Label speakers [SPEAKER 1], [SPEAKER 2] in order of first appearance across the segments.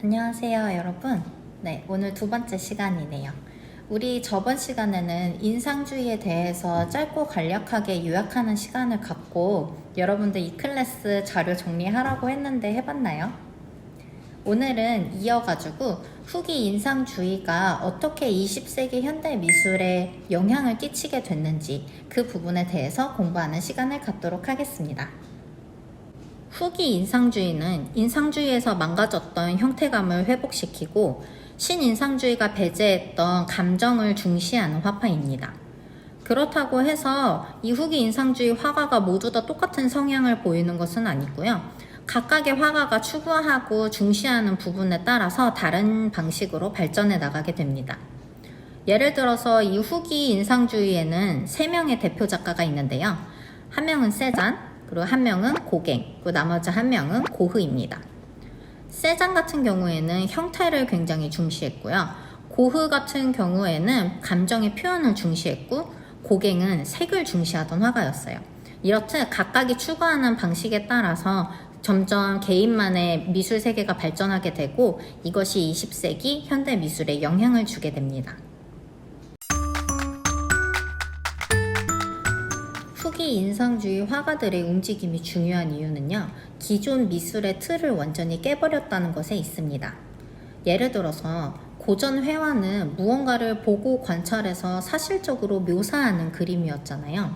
[SPEAKER 1] 안녕하세요, 여러분. 네, 오늘 두 번째 시간이네요. 우리 저번 시간에는 인상주의에 대해서 짧고 간략하게 요약하는 시간을 갖고 여러분들 이 클래스 자료 정리하라고 했는데 해봤나요? 오늘은 이어가지고 후기 인상주의가 어떻게 20세기 현대 미술에 영향을 끼치게 됐는지 그 부분에 대해서 공부하는 시간을 갖도록 하겠습니다. 후기 인상주의는 인상주의에서 망가졌던 형태감을 회복시키고 신인상주의가 배제했던 감정을 중시하는 화파입니다. 그렇다고 해서 이 후기 인상주의 화가가 모두 다 똑같은 성향을 보이는 것은 아니고요. 각각의 화가가 추구하고 중시하는 부분에 따라서 다른 방식으로 발전해 나가게 됩니다. 예를 들어서 이 후기 인상주의에는 3명의 대표 작가가 있는데요. 한 명은 세잔, 그리고 한 명은 고갱, 그리고 나머지 한 명은 고흐입니다. 세잔 같은 경우에는 형태를 굉장히 중시했고요. 고흐 같은 경우에는 감정의 표현을 중시했고 고갱은 색을 중시하던 화가였어요. 이렇듯 각각이 추구하는 방식에 따라서 점점 개인만의 미술 세계가 발전하게 되고 이것이 20세기 현대 미술에 영향을 주게 됩니다. 후기 인상주의 화가들의 움직임이 중요한 이유는요, 기존 미술의 틀을 완전히 깨버렸다는 것에 있습니다. 예를 들어서 고전 회화는 무언가를 보고 관찰해서 사실적으로 묘사하는 그림이었잖아요.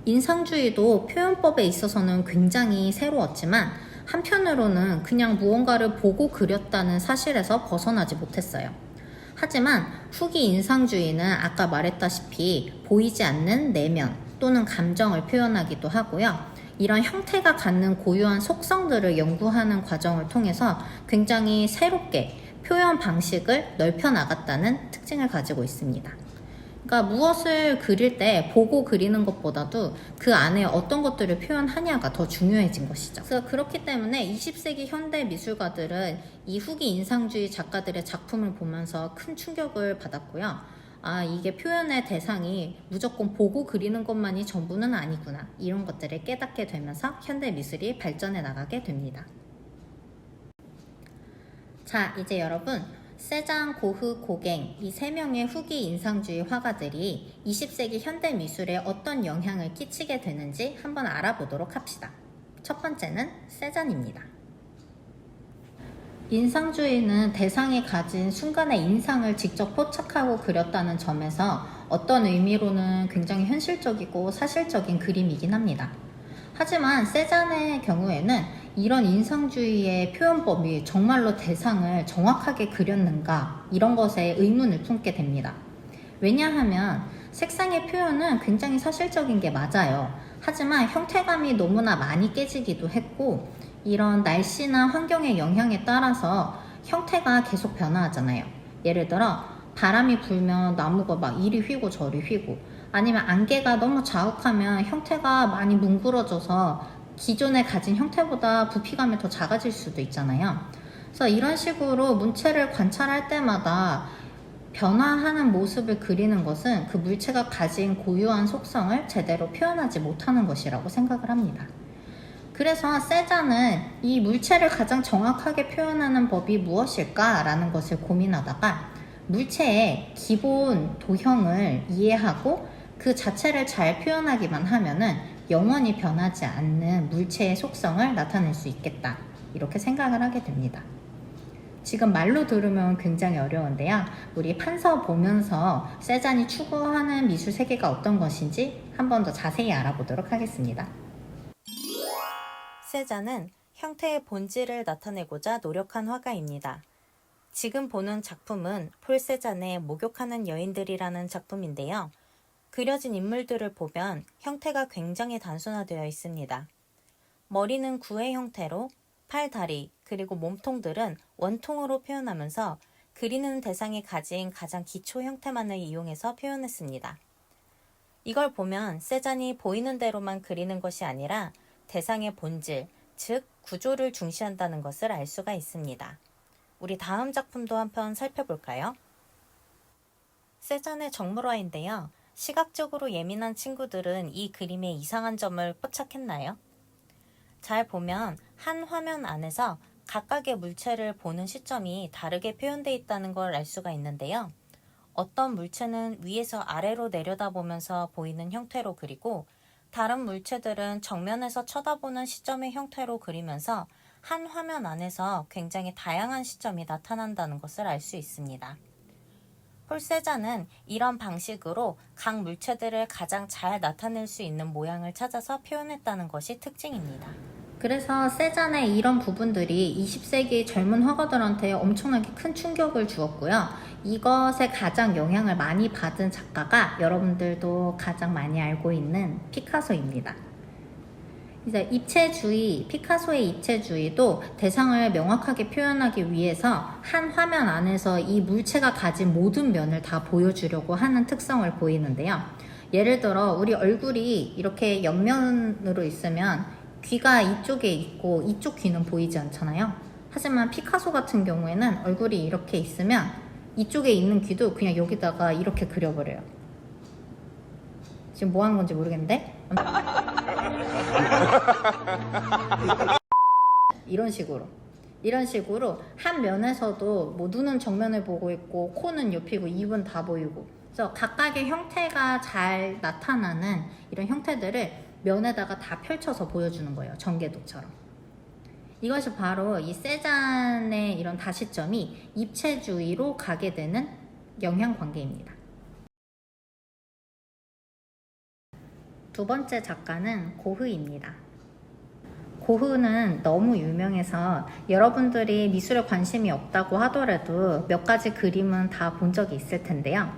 [SPEAKER 1] 인상주의도 표현법에 있어서는 굉장히 새로웠지만 한편으로는 그냥 무언가를 보고 그렸다는 사실에서 벗어나지 못했어요. 하지만 후기 인상주의는 아까 말했다시피 보이지 않는 내면 또는 감정을 표현하기도 하고요. 이런 형태가 갖는 고유한 속성들을 연구하는 과정을 통해서 굉장히 새롭게 표현 방식을 넓혀 나갔다는 특징을 가지고 있습니다. 그러니까 무엇을 그릴 때 보고 그리는 것보다도 그 안에 어떤 것들을 표현하냐가 더 중요해진 것이죠. 그래서 그렇기 때문에 20세기 현대 미술가들은 이 후기 인상주의 작가들의 작품을 보면서 큰 충격을 받았고요. 아, 이게 표현의 대상이 무조건 보고 그리는 것만이 전부는 아니구나. 이런 것들을 깨닫게 되면서 현대 미술이 발전해 나가게 됩니다. 자, 이제 여러분, 세잔, 고흐, 고갱 이 3명의 후기 인상주의 화가들이 20세기 현대 미술에 어떤 영향을 끼치게 되는지 한번 알아보도록 합시다. 첫 번째는 세잔입니다. 인상주의는 대상이 가진 순간의 인상을 직접 포착하고 그렸다는 점에서 어떤 의미로는 굉장히 현실적이고 사실적인 그림이긴 합니다. 하지만 세잔의 경우에는 이런 인상주의의 표현법이 정말로 대상을 정확하게 그렸는가 이런 것에 의문을 품게 됩니다. 왜냐하면 색상의 표현은 굉장히 사실적인 게 맞아요. 하지만 형태감이 너무나 많이 깨지기도 했고 이런 날씨나 환경의 영향에 따라서 형태가 계속 변화하잖아요. 예를 들어 바람이 불면 나무가 막 이리 휘고 저리 휘고 아니면 안개가 너무 자욱하면 형태가 많이 뭉그러져서 기존에 가진 형태보다 부피감이 더 작아질 수도 있잖아요. 그래서 이런 식으로 문체를 관찰할 때마다 변화하는 모습을 그리는 것은 그 물체가 가진 고유한 속성을 제대로 표현하지 못하는 것이라고 생각을 합니다. 그래서 세잔은 이 물체를 가장 정확하게 표현하는 법이 무엇일까라는 것을 고민하다가 물체의 기본 도형을 이해하고 그 자체를 잘 표현하기만 하면은 영원히 변하지 않는 물체의 속성을 나타낼 수 있겠다. 이렇게 생각을 하게 됩니다. 지금 말로 들으면 굉장히 어려운데요. 우리 판서 보면서 세잔이 추구하는 미술 세계가 어떤 것인지 한 번 더 자세히 알아보도록 하겠습니다. 세잔은 형태의 본질을 나타내고자 노력한 화가입니다. 지금 보는 작품은 폴 세잔의 목욕하는 여인들이라는 작품인데요. 그려진 인물들을 보면 형태가 굉장히 단순화되어 있습니다. 머리는 구의 형태로 팔, 다리, 그리고 몸통들은 원통으로 표현하면서 그리는 대상이 가진 가장 기초 형태만을 이용해서 표현했습니다. 이걸 보면 세잔이 보이는 대로만 그리는 것이 아니라 대상의 본질, 즉 구조를 중시한다는 것을 알 수가 있습니다. 우리 다음 작품도 한편 살펴볼까요? 세잔의 정물화인데요. 시각적으로 예민한 친구들은 이 그림의 이상한 점을 포착했나요? 잘 보면 한 화면 안에서
[SPEAKER 2] 각각의 물체를 보는 시점이 다르게 표현되어 있다는 걸 알 수가 있는데요. 어떤 물체는 위에서 아래로 내려다보면서 보이는 형태로 그리고 다른 물체들은 정면에서 쳐다보는 시점의 형태로 그리면서 한 화면 안에서 굉장히 다양한 시점이 나타난다는 것을 알 수 있습니다. 홀세자는 이런 방식으로 각 물체들을 가장 잘 나타낼 수 있는 모양을 찾아서 표현했다는 것이 특징입니다.
[SPEAKER 1] 그래서 세잔의 이런 부분들이 20세기 젊은 화가들한테 엄청나게 큰 충격을 주었고요. 이것에 가장 영향을 많이 받은 작가가 여러분들도 가장 많이 알고 있는 피카소입니다. 이제 입체주의, 피카소의 입체주의도 대상을 명확하게 표현하기 위해서 한 화면 안에서 이 물체가 가진 모든 면을 다 보여주려고 하는 특성을 보이는데요. 예를 들어 우리 얼굴이 이렇게 옆면으로 있으면 귀가 이쪽에 있고 이쪽 귀는 보이지 않잖아요. 하지만 피카소 같은 경우에는 얼굴이 이렇게 있으면 이쪽에 있는 귀도 그냥 여기다가 이렇게 그려버려요. 지금 뭐 하는 건지 모르겠는데? 이런 식으로 한 면에서도 뭐 눈은 정면을 보고 있고 코는 옆이고 입은 다 보이고, 그래서 각각의 형태가 잘 나타나는 이런 형태들을 면에다가 다 펼쳐서 보여주는 거예요. 전개도처럼. 이것이 바로 이 세잔의 이런 다시점이 입체주의로 가게 되는 영향관계입니다. 두 번째 작가는 고흐입니다. 고흐는 너무 유명해서 여러분들이 미술에 관심이 없다고 하더라도 몇 가지 그림은 다 본 적이 있을 텐데요.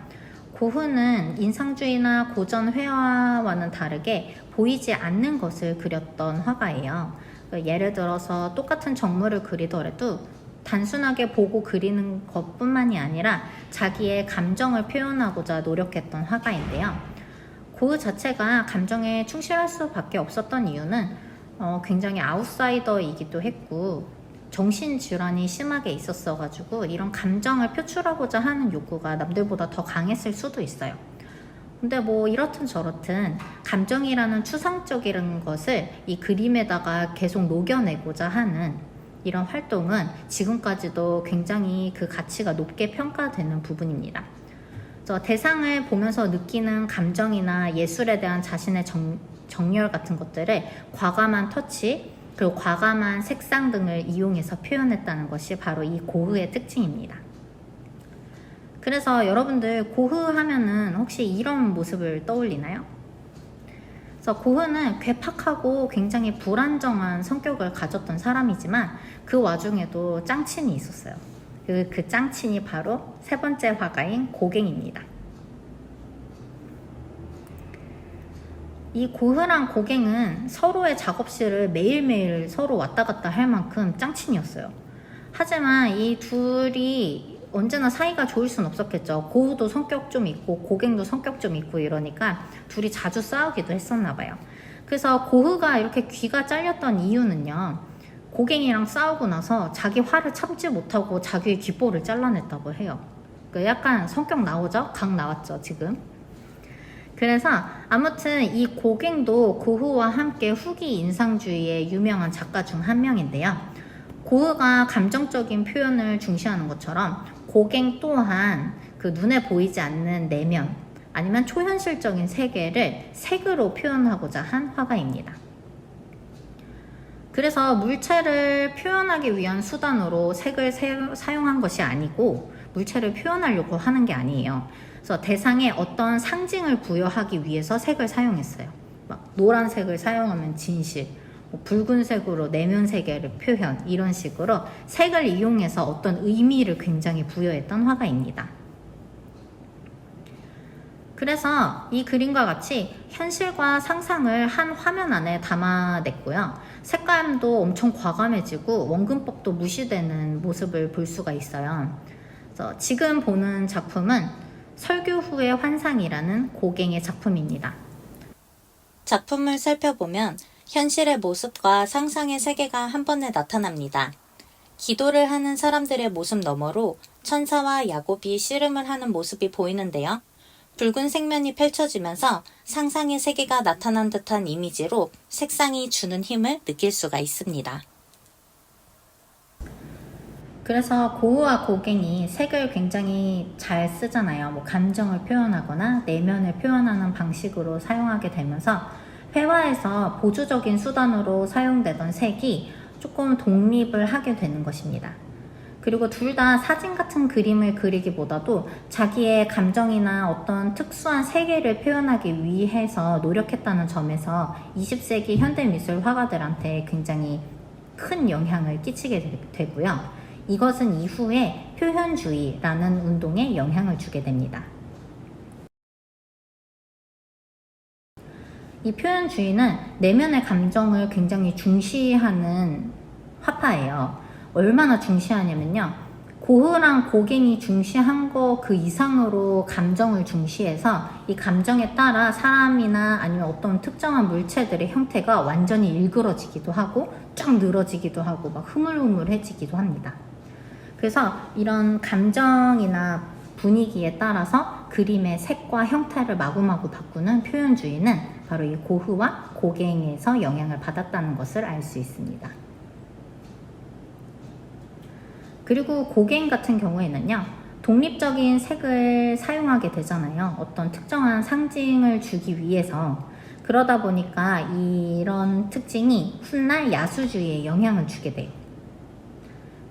[SPEAKER 1] 고흐는 인상주의나 고전 회화와는 다르게 보이지 않는 것을 그렸던 화가예요. 예를 들어서 똑같은 정물을 그리더라도 단순하게 보고 그리는 것뿐만이 아니라 자기의 감정을 표현하고자 노력했던 화가인데요. 고흐 자체가 감정에 충실할 수밖에 없었던 이유는 굉장히 아웃사이더이기도 했고 정신질환이 심하게 있었어가지고 이런 감정을 표출하고자 하는 욕구가 남들보다 더 강했을 수도 있어요. 근데 뭐 이렇든 저렇든 감정이라는 추상적인 것을 이 그림에다가 계속 녹여내고자 하는 이런 활동은 지금까지도 굉장히 그 가치가 높게 평가되는 부분입니다. 대상을 보면서 느끼는 감정이나 예술에 대한 자신의 정열 같은 것들을 과감한 터치, 그리고 과감한 색상 등을 이용해서 표현했다는 것이 바로 이 고흐의 특징입니다. 그래서 여러분들 고흐 하면은 혹시 이런 모습을 떠올리나요? 그래서 고흐는 괴팍하고 굉장히 불안정한 성격을 가졌던 사람이지만 그 와중에도 짱친이 있었어요. 그 짱친이 바로 세 번째 화가인 고갱입니다. 이 고흐랑 고갱은 서로의 작업실을 매일매일 서로 왔다 갔다 할 만큼 짱친이었어요. 하지만 이 둘이 언제나 사이가 좋을 순 없었겠죠. 고흐도 성격 좀 있고 고갱도 성격 좀 있고 이러니까 둘이 자주 싸우기도 했었나 봐요. 그래서 고흐가 이렇게 귀가 잘렸던 이유는요, 고갱이랑 싸우고 나서 자기 화를 참지 못하고 자기의 귓볼을 잘라냈다고 해요. 약간 성격 나오죠? 각 나왔죠 지금. 그래서 아무튼 이 고갱도 고흐와 함께 후기 인상주의의 유명한 작가 중 한 명인데요. 고흐가 감정적인 표현을 중시하는 것처럼 고갱 또한 그 눈에 보이지 않는 내면 아니면 초현실적인 세계를 색으로 표현하고자 한 화가입니다. 그래서 물체를 표현하기 위한 수단으로 색을 사용한 것이 아니고 물체를 표현하려고 하는 게 아니에요. 그래서 대상에 어떤 상징을 부여하기 위해서 색을 사용했어요. 막 노란색을 사용하면 진실, 붉은색으로 내면 세계를 표현, 이런 식으로 색을 이용해서 어떤 의미를 굉장히 부여했던 화가입니다. 그래서 이 그림과 같이 현실과 상상을 한 화면 안에 담아냈고요. 색감도 엄청 과감해지고 원근법도 무시되는 모습을 볼 수가 있어요. 그래서 지금 보는 작품은 설교 후의 환상이라는 고갱의 작품입니다.
[SPEAKER 2] 작품을 살펴보면 현실의 모습과 상상의 세계가 한 번에 나타납니다. 기도를 하는 사람들의 모습 너머로 천사와 야곱이 씨름을 하는 모습이 보이는데요. 붉은 색면이 펼쳐지면서 상상의 세계가 나타난 듯한 이미지로 색상이 주는 힘을 느낄 수가 있습니다.
[SPEAKER 1] 그래서 고흐와 고갱이 색을 굉장히 잘 쓰잖아요. 뭐 감정을 표현하거나 내면을 표현하는 방식으로 사용하게 되면서 회화에서 보조적인 수단으로 사용되던 색이 조금 독립을 하게 되는 것입니다. 그리고 둘 다 사진 같은 그림을 그리기보다도 자기의 감정이나 어떤 특수한 세계를 표현하기 위해서 노력했다는 점에서 20세기 현대미술 화가들한테 굉장히 큰 영향을 끼치게 되고요. 이것은 이후에 표현주의라는 운동에 영향을 주게 됩니다. 이 표현주의는 내면의 감정을 굉장히 중시하는 화파예요. 얼마나 중시하냐면요. 고흐랑 고갱이 중시한 거 그 이상으로 감정을 중시해서 이 감정에 따라 사람이나 아니면 어떤 특정한 물체들의 형태가 완전히 일그러지기도 하고 쫙 늘어지기도 하고 막 흐물흐물해지기도 합니다. 그래서 이런 감정이나 분위기에 따라서 그림의 색과 형태를 마구마구 바꾸는 표현주의는 바로 이 고흐와 고갱에서 영향을 받았다는 것을 알 수 있습니다. 그리고 고갱 같은 경우에는요, 독립적인 색을 사용하게 되잖아요. 어떤 특정한 상징을 주기 위해서. 그러다 보니까 이런 특징이 훗날 야수주의에 영향을 주게 돼요.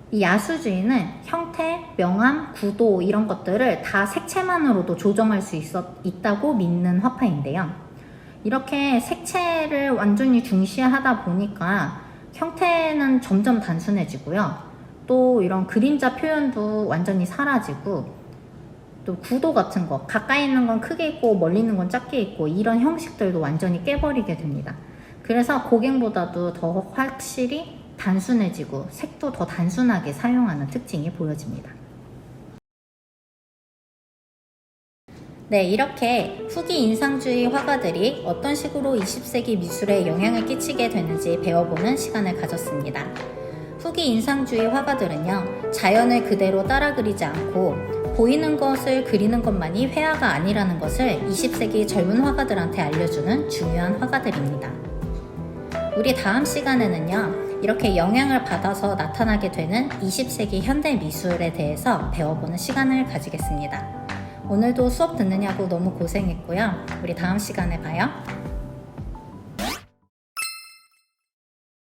[SPEAKER 1] 이 야수주의는 형태, 명암, 구도 이런 것들을 다 색채만으로도 조정할 수 있다고 믿는 화파인데요. 이렇게 색채를 완전히 중시하다 보니까 형태는 점점 단순해지고요. 또 이런 그림자 표현도 완전히 사라지고 또 구도 같은 거 가까이 있는 건 크게 있고 멀리 있는 건 작게 있고 이런 형식들도 완전히 깨버리게 됩니다. 그래서 고갱보다도 더 확실히 단순해지고 색도 더 단순하게 사용하는 특징이 보여집니다. 네, 이렇게 후기 인상주의 화가들이 어떤 식으로 20세기 미술에 영향을 끼치게 되는지 배워보는 시간을 가졌습니다. 후기 인상주의 화가들은요, 자연을 그대로 따라 그리지 않고 보이는 것을 그리는 것만이 회화가 아니라는 것을 20세기 젊은 화가들한테 알려주는 중요한 화가들입니다. 우리 다음 시간에는요, 이렇게 영향을 받아서 나타나게 되는 20세기 현대 미술에 대해서 배워보는 시간을 가지겠습니다. 오늘도 수업 듣느냐고 너무 고생했고요. 우리 다음 시간에 봐요.